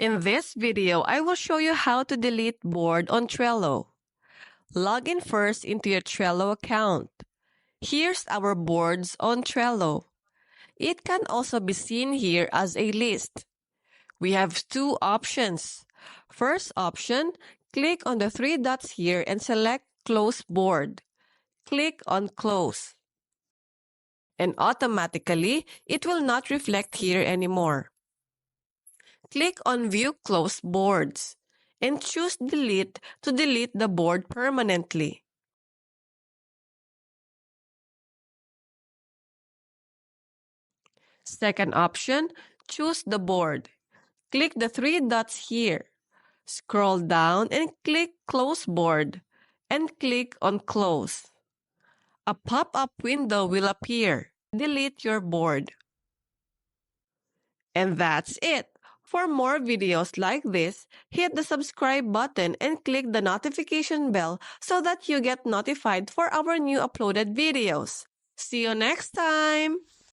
In this video, I will show you how to delete board on Trello. Log in first into your Trello account. Here's our boards on Trello. It can also be seen here as a list. We have two options. First option, click on the three dots here and select Close Board. Click on Close. And automatically, it will not reflect here anymore. Click on View Closed Boards and choose Delete to delete the board permanently. Second option, choose the board. Click the three dots here. Scroll down and click Close Board and click on Close. A pop-up window will appear. Delete your board. And that's it. For more videos like this, hit the subscribe button and click the notification bell so that you get notified for our new uploaded videos. See you next time!